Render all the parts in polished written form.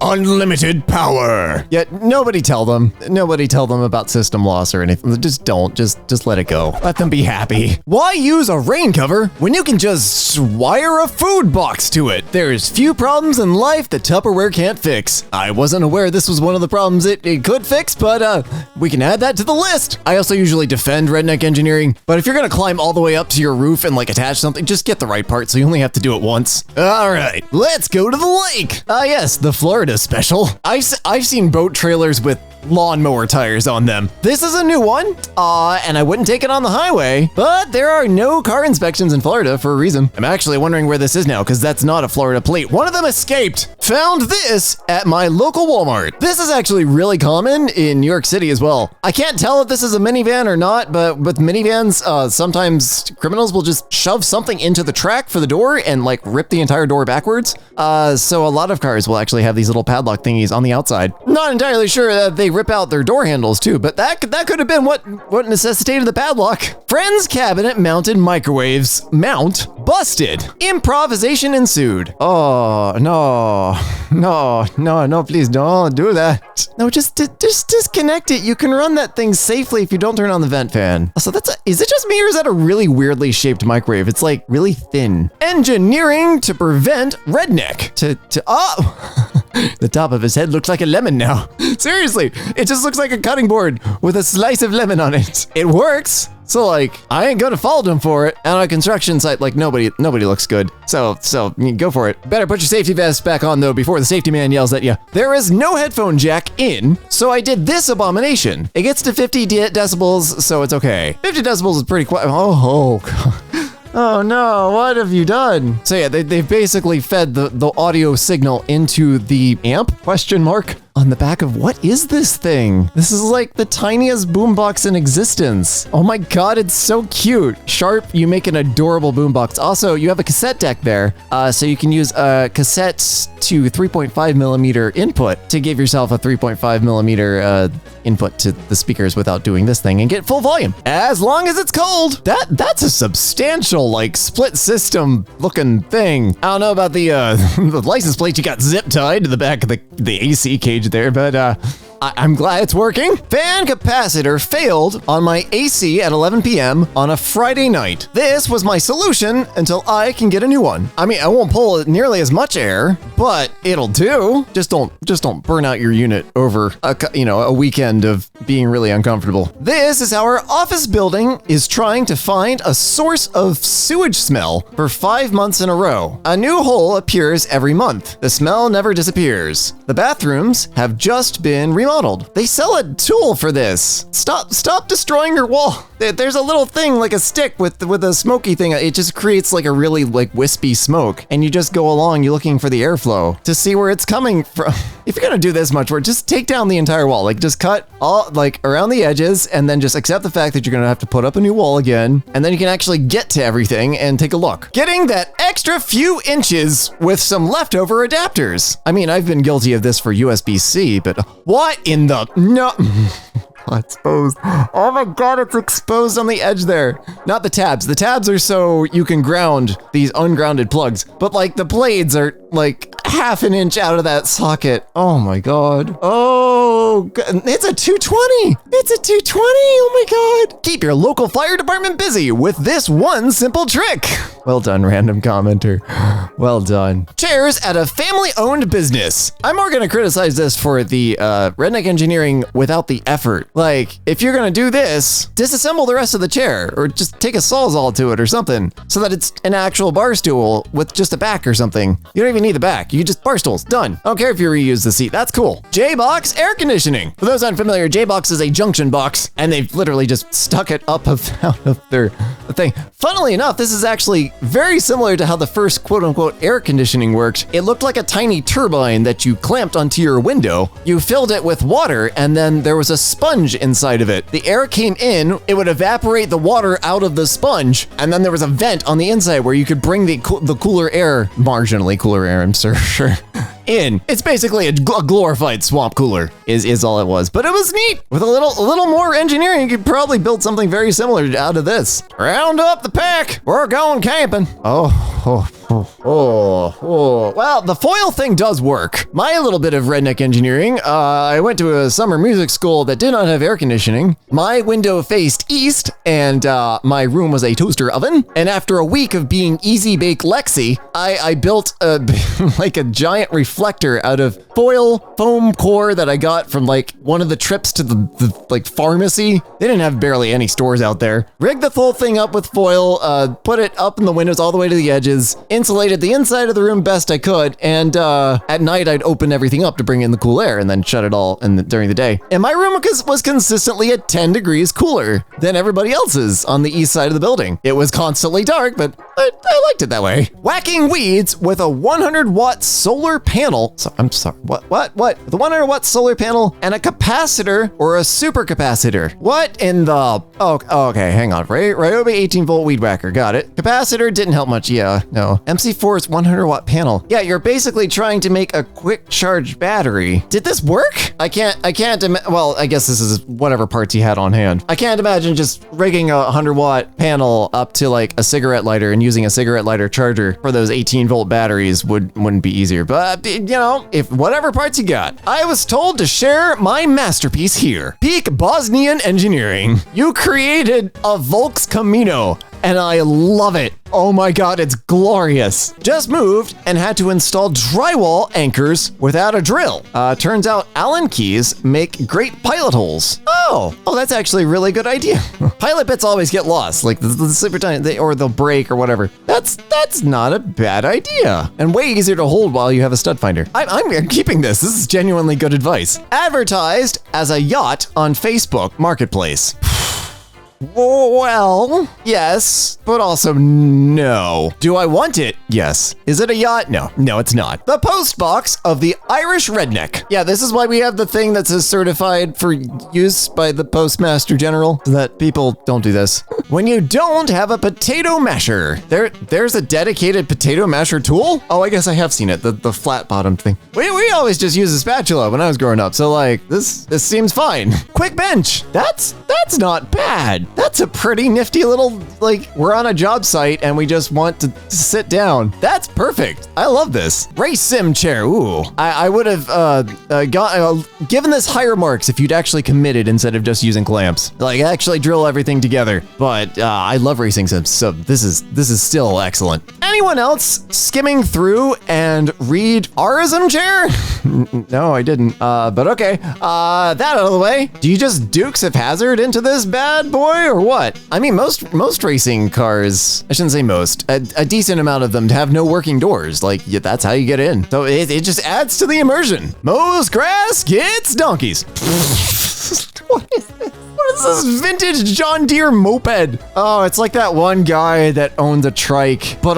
unlimited power. Yet nobody tell them about system loss or anything. Just don't, just let it go. Let them be happy. Why use a rain cover when you can just wire a food box to it? There's few problems in life that Tupperware can't fix. I wasn't aware this was one of the problems it could fix, but we can add that to the list. I also usually defend Redneckengineering, but if you're gonna climb all the way up to your roof and like attach something, just get the right part so you only have to do it once. All right, let's go to the lake. Yes, the Florida special. I've seen boat trailers with lawnmower tires on them. This is a new one, and I wouldn't take it on the highway, but there are no car inspections in Florida for a reason. I'm actually wondering where this is now, because that's not a Florida plate. One of them escaped. Found this at my local Walmart. This is actually really common in New York City as well. I can't tell if this is a minivan or not, but with minivans, sometimes criminals will just shove something into the track for the door and like rip the entire door backwards. So a lot of cars will actually have these little padlock thingies on the outside. Not entirely sure that they rip out their door handles too, but that could have been what necessitated the padlock. Friend's cabinet mounted microwaves mount busted. Improvisation ensued. Oh, no, please don't do that. No, just disconnect it. You can run that thing safely if you don't turn on the vent fan. So is it just me or is that a really weirdly shaped microwave? It's like really thin. Engineering to prevent redneck. The top of his head looks like a lemon now. Seriously, it just looks like a cutting board with a slice of lemon on it. It works. So like, I ain't gonna fault him for it. And on a construction site, like nobody looks good. So go for it. Better put your safety vest back on though before the safety man yells at you. There is no headphone jack in, so I did this abomination. It gets to 50 decibels, so it's okay. 50 decibels is pretty quiet. Oh God. Oh no, what have you done? So yeah, they've basically fed the audio signal into the amp, question mark, on the back of what is this thing? This is like the tiniest boombox in existence. Oh my God, it's so cute. Sharp, you make an adorable boombox. Also, you have a cassette deck there, so you can use a cassette to 3.5 millimeter input to give yourself a 3.5 millimeter input to the speakers without doing this thing and get full volume. As long as it's cold. That's a substantial like split system looking thing. I don't know about the the license plate you got zip tied to the back of the AC cage there, but I'm glad it's working. Fan capacitor failed on my AC at 11 p.m. on a Friday night. This was my solution until I can get a new one. I mean, I won't pull nearly as much air, but it'll do. Just don't burn out your unit over a weekend of being really uncomfortable. This is how our office building is trying to find a source of sewage smell for 5 months in a row. A new hole appears every month. The smell never disappears. The bathrooms have just been remodeled. They sell a tool for this. Stop destroying your wall. There's a little thing like a stick with a smoky thing. It just creates like a really like wispy smoke, and you just go along, you're looking for the airflow to see where it's coming from. If you're gonna do this much work, just take down the entire wall. Like just cut all like around the edges, and then just accept the fact that you're gonna have to put up a new wall again, and then you can actually get to everything and take a look. Getting that extra few inches with some leftover adapters. I mean, I've been guilty of this for USB-C, but what in the no? Exposed. Oh my God, it's exposed on the edge there. Not the tabs. The tabs are so you can ground these ungrounded plugs, but like the blades are like half an inch out of that socket. Oh my God. Oh, it's a 220. It's a 220. Oh my God. Keep your local fire department busy with this one simple trick. Well done, random commenter. Well done. Chairs at a family-owned business. I'm more gonna criticize this for the Redneckengineering without the effort. Like, if you're gonna do this, disassemble the rest of the chair, or just take a Sawzall to it or something, so that it's an actual bar stool with just a back or something. You don't even need the back. You just bar stools. Done. I don't care if you reuse the seat. That's cool. J-Box air conditioning. For those unfamiliar, J-Box is a junction box, and they've literally just stuck it up out of their thing. Funnily enough, this is actually very similar to how the first quote-unquote air conditioning worked. It looked like a tiny turbine that you clamped onto your window. You filled it with water, and then there was a sponge inside of it. The air came in, it would evaporate the water out of the sponge, and then there was a vent on the inside where you could bring the cooler air, marginally cooler air, I'm sure, in. It's basically a glorified swamp cooler is all it was, but it was neat. With a little more engineering, you could probably build something very similar out of this. Round up the pack, we're going camping. Oh. Well, the foil thing does work. My little bit of redneck engineering, I went to a summer music school that did not have air conditioning. My window faced east, and my room was a toaster oven. And after a week of being Easy Bake Lexi, I built a like a giant reflector out of foil foam core that I got from like one of the trips to the like pharmacy. They didn't have barely any stores out there. Rigged the whole thing up with foil, put it up in the windows all the way to the edges, insulated the inside of the room best I could, and at night I'd open everything up to bring in the cool air and then shut it all during the day. And my room was consistently at 10 degrees cooler than everybody else's on the east side of the building. It was constantly dark, but I liked it that way. Whacking weeds with a 100-watt solar panel. I'm sorry, what? With a 100-watt solar panel and a capacitor or a supercapacitor. What in the... Oh, okay, hang on. Ryobi 18-volt weed whacker, got it. Capacitor didn't help much, yeah, no. MC4's 100-watt panel. Yeah, you're basically trying to make a quick charge battery. Did this work? Well, I guess this is whatever parts you had on hand. I can't imagine just rigging a 100-watt panel up to like a cigarette lighter and using a cigarette lighter charger for those 18-volt batteries wouldn't be easier. But, you know, if whatever parts you got. I was told to share my masterpiece here. Peak Bosnian engineering. You created a Volks Camino, and I love it. Oh my god, it's glorious. Just moved and had to install drywall anchors without a drill. Turns out Allen keys make great pilot holes. Oh, that's actually a really good idea. Pilot bits always get lost, like the super tiny, or they'll break or whatever. That's not a bad idea. And way easier to hold while you have a stud finder. I'm keeping this. This is genuinely good advice. Advertised as a yacht on Facebook Marketplace. Well, yes, but also no. Do I want it? Yes. Is it a yacht? No, it's not. The post box of the Irish redneck. Yeah, this is why we have the thing that says certified for use by the Postmaster General, so that people don't do this. When you don't have a potato masher, there's a dedicated potato masher tool? Oh, I guess I have seen it, the flat bottomed thing. We always just use a spatula when I was growing up, so like, this seems fine. Quick bench. That's not bad. That's a pretty nifty little, like, we're on a job site and we just want to sit down. That's perfect. I love this. Race sim chair. Ooh. I would have given this higher marks if you'd actually committed instead of just using clamps. Like, actually drill everything together. But I love racing sims, so this is still excellent. Anyone else skimming through and read Arism chair? No, I didn't. But okay. That out of the way. Do you just Dukes of Hazzard into this bad boy or what? I mean, most racing cars, I shouldn't say most, a decent amount of them have no working doors. Like, yeah, that's how you get in. So it just adds to the immersion. Mows grass, gets donkeys. What is this? What is this vintage John Deere moped? Oh, it's like that one guy that owns a trike, but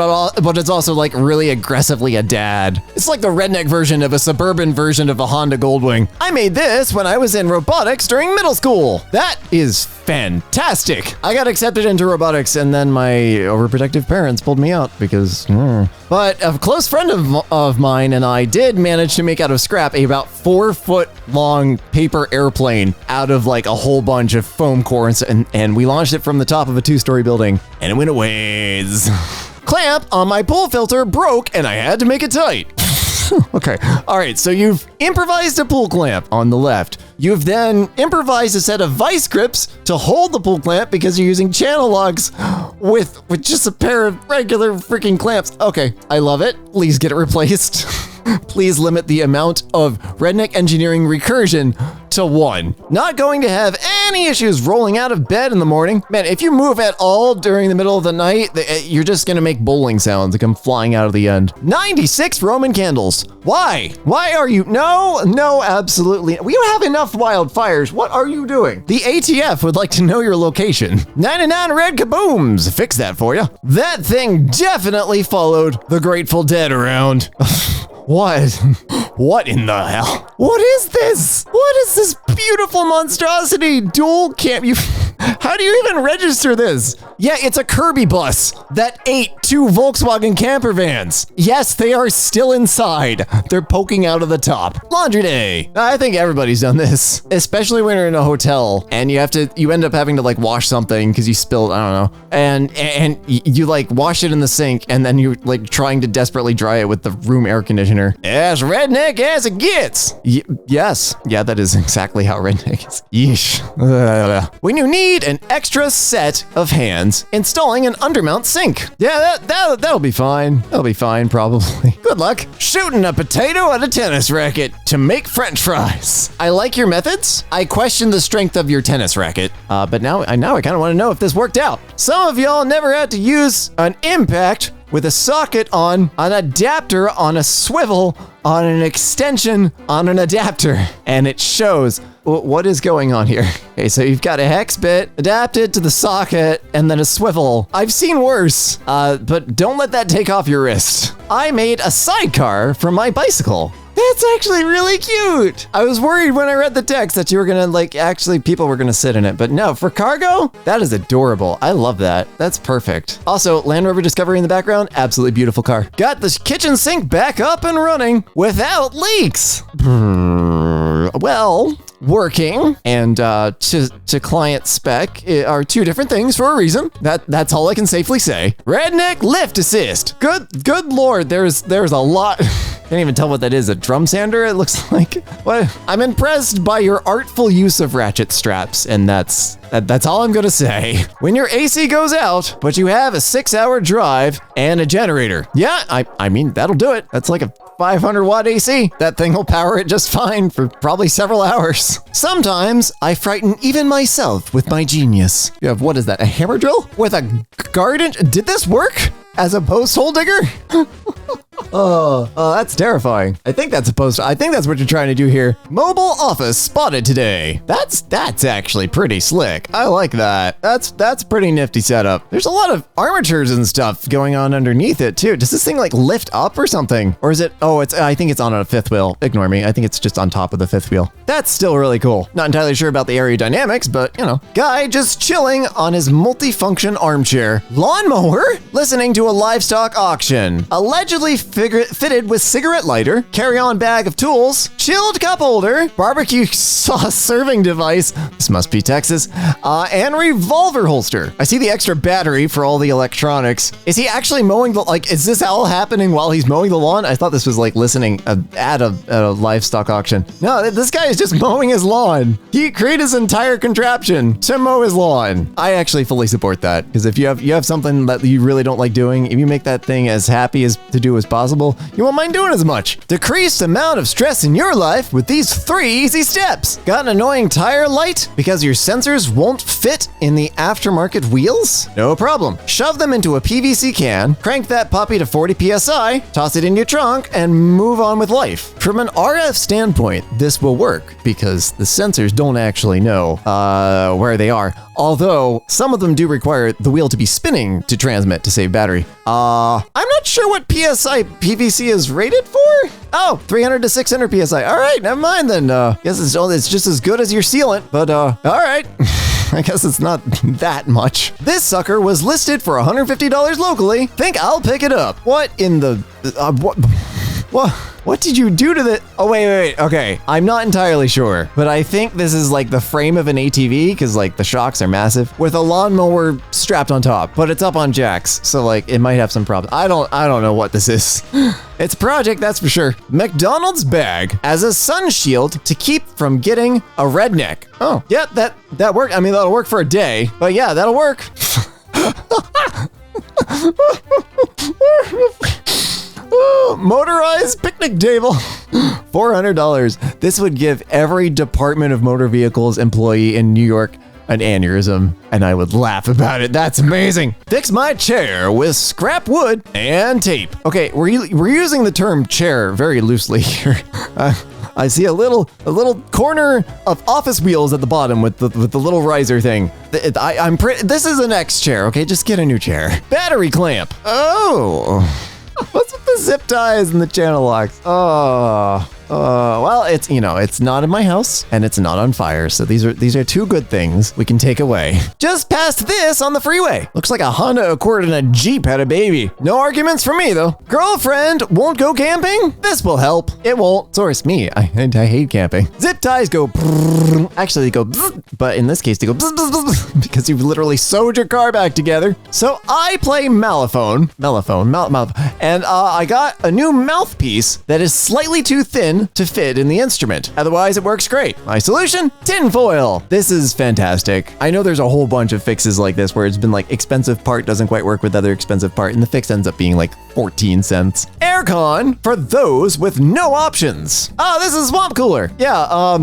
it's also like really aggressively a dad. It's like the redneck version of a suburban version of a Honda Goldwing. I made this when I was in robotics during middle school. That is fantastic. I got accepted into robotics and then my overprotective parents pulled me out because, But a close friend of mine and I did manage to make out of scrap a about 4-foot long paper airplane out of like a whole bunch of foam core and we launched it from the top of a 2-story building and it went away. Clamp on my pool filter broke and I had to make it tight. Okay. All right. So you've improvised a pool clamp on the left. You've then improvised a set of vice grips to hold the pool clamp because you're using channel locks with just a pair of regular freaking clamps. Okay. I love it. Please get it replaced. Please limit the amount of redneck engineering recursion to 1. Not going to have any issues rolling out of bed in the morning. Man, if you move at all during the middle of the night, you're just gonna make bowling sounds that come flying out of the end. 96 Roman candles. Why? Why are you? No, absolutely. We have enough wildfires. What are you doing? The ATF would like to know your location. 99 red kabooms. Fix that for you. That thing definitely followed the Grateful Dead around. What? What in the hell? What is this? What is this beautiful monstrosity? Dual cam. How do you even register this? Yeah, it's a Kirby bus that ate 2 Volkswagen camper vans. Yes, they are still inside. They're poking out of the top. Laundry day. I think everybody's done this, especially when you're in a hotel and you end up having to like wash something because you spilled, I don't know, and you like wash it in the sink and then you're like trying to desperately dry it with the room air conditioner. As redneck as it gets. Yes. Yeah, that is exactly how redneck is. Yeesh. When you need an extra set of hands, installing an undermount sink. Yeah, that'll be fine. That'll be fine, probably. Good luck. Shooting a potato at a tennis racket to make French fries. I like your methods. I question the strength of your tennis racket. But now I kind of want to know if this worked out. Some of y'all never had to use an impact with a socket on an adapter on a swivel on an extension on an adapter. And it shows what is going on here. Okay, so you've got a hex bit adapted to the socket and then a swivel. I've seen worse, but don't let that take off your wrist. I made a sidecar for my bicycle. That's actually really cute. I was worried when I read the text that you were gonna people were gonna sit in it, but no, for cargo, that is adorable. I love that. That's perfect. Also, Land Rover Discovery in the background, absolutely beautiful car. Got the kitchen sink back up and running without leaks. Well, working and to client spec are 2 different things for a reason. That's all I can safely say. Redneck lift assist. Good lord, there's a lot. Can't even tell what that is. A drum sander, it looks like. What? I'm impressed by your artful use of ratchet straps, and that's all I'm gonna say. When your AC goes out, but you have a 6-hour drive and a generator. Yeah, I mean, that'll do it. That's like a 500 watt AC. That thing will power it just fine for probably several hours. Sometimes I frighten even myself with my genius. You have, what is that, a hammer drill? With a garden? Did this work? As a post hole digger? Oh, that's terrifying. I think that's what you're trying to do here. Mobile office spotted today. That's actually pretty slick. I like that. That's pretty nifty setup. There's a lot of armatures and stuff going on underneath it too. Does this thing like lift up or something? Or is it, I think it's on a 5th wheel. Ignore me. I think it's just on top of the 5th wheel. That's still really cool. Not entirely sure about the aerodynamics, but you know. Guy just chilling on his multifunction armchair. Lawnmower listening to a livestock auction. Allegedly fitted with cigarette lighter, carry-on bag of tools, chilled cup holder, barbecue sauce serving device, this must be Texas, and revolver holster. I see the extra battery for all the electronics. Is he actually mowing the, is this all happening while he's mowing the lawn? I thought this was like listening at a livestock auction. No, this guy is just mowing his lawn. He created his entire contraption to mow his lawn. I actually fully support that, because if you have something that you really don't like doing, if you make that thing as happy as to do as possible, you won't mind doing as much. Decreased amount of stress in your life with these 3 easy steps. Got an annoying tire light because your sensors won't fit in the aftermarket wheels? No problem. Shove them into a PVC can, crank that puppy to 40 PSI, toss it in your trunk, and move on with life. From an RF standpoint, this will work because the sensors don't actually know where they are. Although some of them do require the wheel to be spinning to transmit to save battery. I'm not sure what PSI PVC is rated for. Oh, 300 to 600 PSI. All right, never mind then. Guess it's just as good as your sealant, but all right. I guess it's not that much. This sucker was listed for $150 locally. Think I'll pick it up. What in the what did you do to the... Oh, wait. Okay. I'm not entirely sure, but I think this is like the frame of an ATV because like the shocks are massive with a lawnmower strapped on top, but it's up on jacks. So like it might have some problems. I don't know what this is. It's a project, that's for sure. McDonald's bag as a sun shield to keep from getting a redneck. Oh, yeah, that worked. I mean, that'll work for a day, but yeah, that'll work. Motorized picnic table. $400. This would give every Department of Motor Vehicles employee in New York an aneurysm, and I would laugh about it. That's amazing. Fix my chair with scrap wood and tape. Okay, we're using the term chair very loosely here. I see a little corner of office wheels at the bottom with the little riser thing. This is an X chair. Okay, just get a new chair. Battery clamp. Oh. What's with the zip ties and the channel locks? Oh, Well, it's, you know, it's not in my house and it's not on fire. So these are two good things we can take away. Just past this on the freeway. Looks like a Honda Accord and a Jeep had a baby. No arguments for me though. Girlfriend won't go camping? This will help. It won't. Source me. I hate camping. Zip ties go brrr. Actually they go bzz, but in this case they go bzz, bzz, bzz, because you've literally sewed your car back together. So I play mellophone, and I got a new mouthpiece that is slightly too thin to fit in the instrument. Otherwise, it works great. My solution? Tinfoil. This is fantastic. I know there's a whole bunch of fixes like this where it's been like expensive part doesn't quite work with other expensive part, and the fix ends up being like 14 cents. Aircon for those with no options. Oh, this is swamp cooler. Yeah,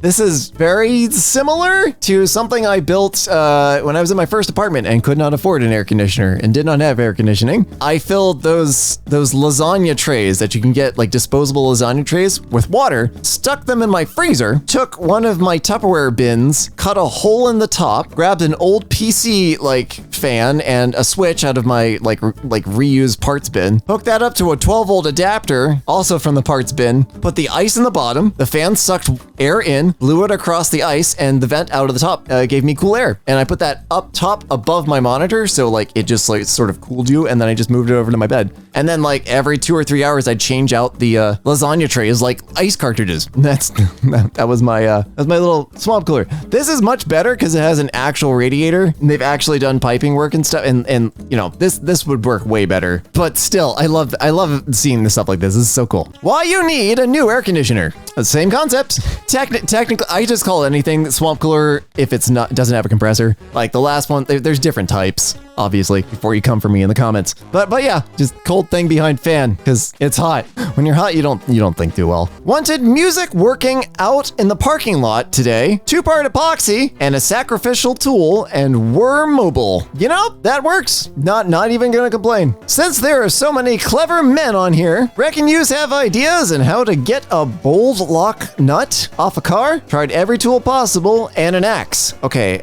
this is very similar to something I built when I was in my first apartment and could not afford an air conditioner and did not have air conditioning. I filled those lasagna trays that you can get, like disposable lasagna trays, with water, stuck them in my freezer, took one of my Tupperware bins, cut a hole in the top, grabbed an old PC like fan and a switch out of my like reused parts bin, hooked that up to a 12-volt adapter, also from the parts bin, put the ice in the bottom, the fan sucked air in, blew it across the ice, and the vent out of the top gave me cool air. And I put that up top above my monitor, so like it just like sort of cooled you, and then I just moved it over to my bed. And then like every 2 or 3 hours I'd change out the lasagna trays like ice cartridges. That was my little swamp cooler. This is much better because it has an actual radiator, and they've actually done piping work and stuff, and you know, this would work way better. But still, I love seeing this stuff like this. This is so cool. Why you need a new air conditioner? Same concept. Technically, I just call anything swamp cooler if it's doesn't have a compressor. Like the last one, there's different types, obviously, before you come for me in the comments. But yeah, just cold thing behind fan because it's hot. When you're hot, you don't think too well. Wanted music working out in the parking lot today. 2-part epoxy and a sacrificial tool, and we're mobile. You know, that works. Not even gonna complain. Since there are so many clever men on here, reckon yous have ideas on how to get a bold lock nut off a car? Tried every tool possible and an axe. Okay,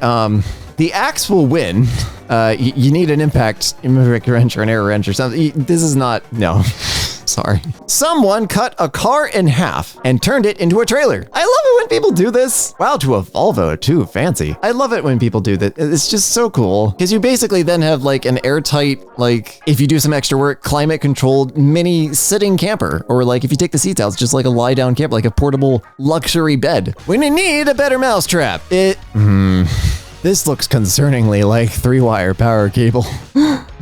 the axe will win. You need an impact wrench or an air wrench or something. This is not, no. Sorry. Someone cut a car in half and turned it into a trailer. I love it when people do this. Wow, to a Volvo too, fancy. I love it when people do that. It's just so cool because you basically then have like an airtight, like if you do some extra work, climate controlled mini sitting camper, or like if you take the seats out, it's just like a lie down camper, like a portable luxury bed. When you need a better mousetrap, this looks concerningly like 3-wire power cable.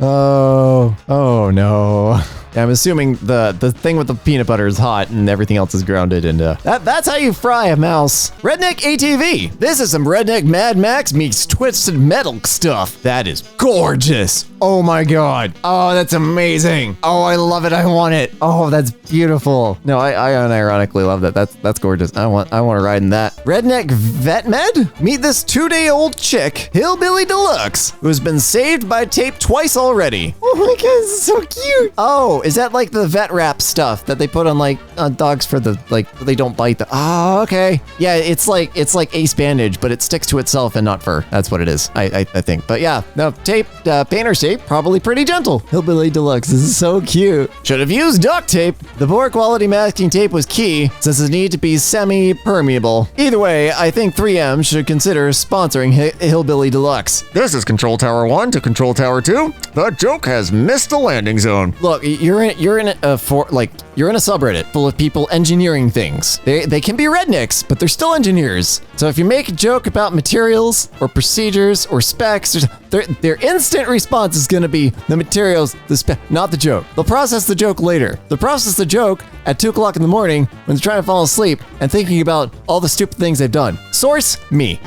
Oh no. I'm assuming the thing with the peanut butter is hot and everything else is grounded, and that's how you fry a mouse. Redneck ATV. This is some Redneck Mad Max meets Twisted Metal stuff. That is gorgeous. Oh my god. Oh, that's amazing. Oh, I love it. I want it. Oh, that's beautiful. No, I unironically love that. That's gorgeous. I want to ride in that. Redneck Vet Med? Meet this 2-day-old chick, Hillbilly Deluxe, who's been saved by tape twice already. Oh my god, this is so cute. Oh, is that like the vet wrap stuff that they put on like dogs for the, like, they don't bite the, oh, okay. Yeah, it's like ace bandage, but it sticks to itself and not fur. That's what it is, I think. But yeah, no, tape, painter's tape, probably pretty gentle. Hillbilly Deluxe, this is so cute. Should have used duct tape. The poor quality masking tape was key, since it needed to be semi-permeable. Either way, I think 3M should consider sponsoring Hillbilly Deluxe. This is Control Tower 1 to Control Tower 2. The joke has missed the landing zone. Look, you're in a subreddit full of people engineering things. They can be rednecks, but they're still engineers. So if you make a joke about materials or procedures or specs, their instant response is going to be the materials, the spec, not the joke. They'll process the joke later. They'll process the joke at 2 o'clock in the morning when they're trying to fall asleep and thinking about all the stupid things they've done. Source, me.